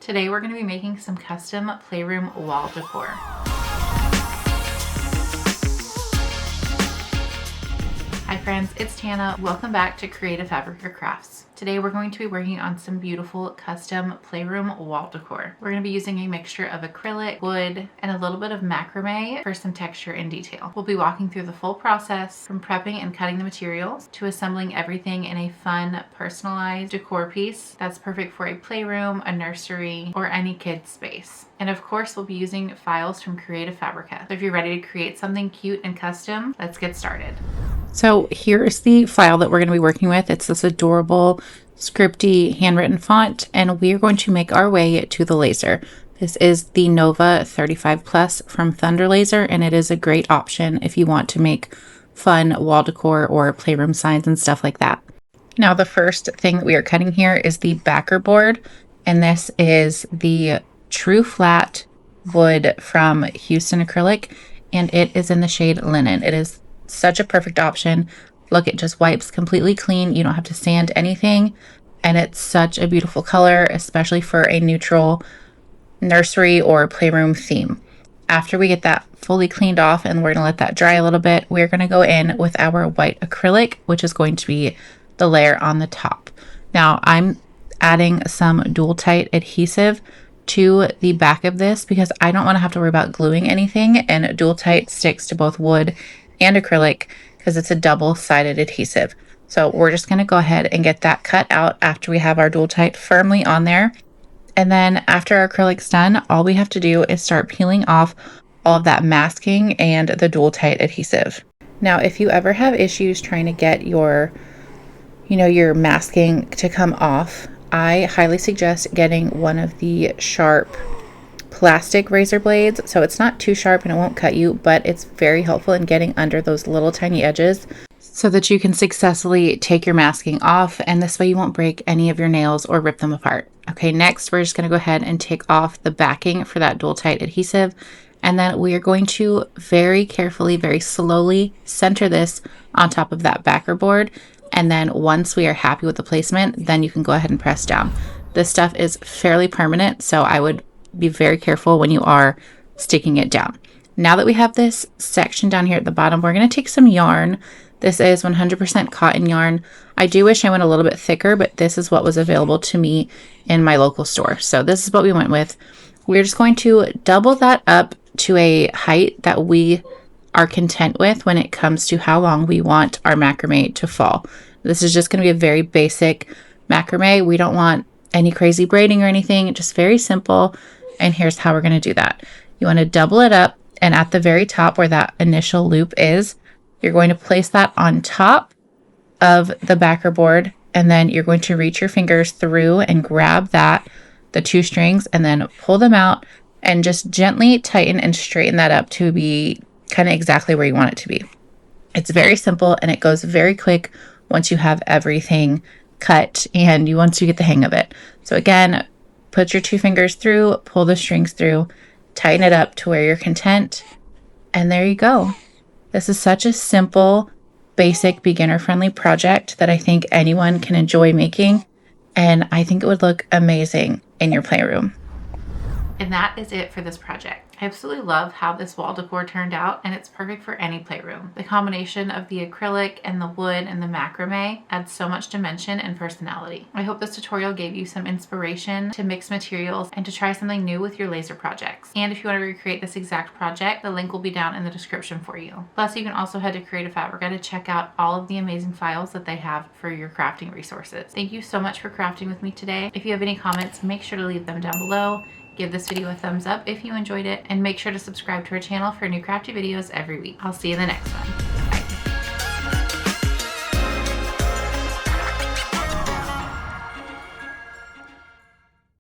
Today we're going to be making some custom playroom wall decor. Hi friends, it's Tana. Welcome back to Creative Fabrica Crafts. Today we're going to be working on some beautiful custom playroom wall decor. We're going to be using a mixture of acrylic, wood, and a little bit of macrame for some texture and detail. We'll be walking through the full process from prepping and cutting the materials to assembling everything in a fun, personalized decor piece that's perfect for a playroom, a nursery, or any kid's space. And of course, we'll be using files from Creative Fabrica. So if you're ready to create something cute and custom, let's get started. So here's the file that we're going to be working with. It's this adorable scripty handwritten font, and we are going to make our way to the laser. This is the Nova 35 Plus from Thunder Laser, and it is a great option if you want to make fun wall decor or playroom signs and stuff like that. Now, the first thing that we are cutting here is the backer board, and this is the true flat wood from Houston Acrylic, and it is in the shade Linen. It is such a perfect option. Look, it just wipes completely clean. You don't have to sand anything, and it's such a beautiful color, especially for a neutral nursery or playroom theme. After we get that fully cleaned off, and we're going to let that dry a little bit, we're going to go in with our white acrylic, which is going to be the layer on the top. Now, I'm adding some dual tight adhesive to the back of this because I don't want to have to worry about gluing anything, and dual tight sticks to both wood and acrylic because it's a double-sided adhesive. So we're just going to go ahead and get that cut out after we have our dual tight firmly on there. And then after our acrylic's done, all we have to do is start peeling off all of that masking and the dual tight adhesive. Now, if you ever have issues trying to get your masking to come off, I highly suggest getting one of the sharp plastic razor blades. So it's not too sharp and it won't cut you, but it's very helpful in getting under those little tiny edges so that you can successfully take your masking off, and this way you won't break any of your nails or rip them apart. Okay, next we're just going to go ahead and take off the backing for that dual tight adhesive, and then we are going to very carefully, very slowly center this on top of that backer board. And then once we are happy with the placement, then you can go ahead and press down. This stuff is fairly permanent, so I would be very careful when you are sticking it down. Now that we have this section down here at the bottom, we're going to take some yarn. This is 100% cotton yarn. I do wish I went a little bit thicker, but this is what was available to me in my local store. So this is what we went with. We're just going to double that up to a height that we are content with when it comes to how long we want our macrame to fall. This is just going to be a very basic macrame. We don't want any crazy braiding or anything, just very simple. And here's how we're going to do that. You want to double it up, and at the very top where that initial loop is, you're going to place that on top of the backer board, and then you're going to reach your fingers through and grab the two strings, and then pull them out and just gently tighten and straighten that up to be kind of exactly where you want it to be. It's very simple and it goes very quick once you have everything cut and once you get the hang of it. So again, put your two fingers through, pull the strings through, tighten it up to where you're content, and there you go. This is such a simple, basic, beginner-friendly project that I think anyone can enjoy making, and I think it would look amazing in your playroom. And that is it for this project. I absolutely love how this wall decor turned out, and it's perfect for any playroom. The combination of the acrylic and the wood and the macrame adds so much dimension and personality. I hope this tutorial gave you some inspiration to mix materials and to try something new with your laser projects. And if you want to recreate this exact project, the link will be down in the description for you. Plus, you can also head to Creative Fabrica to check out all of the amazing files that they have for your crafting resources. Thank you so much for crafting with me today. If you have any comments, make sure to leave them down below. Give this video a thumbs up if you enjoyed it, and make sure to subscribe to our channel for new crafty videos every week. I'll see you in the next one.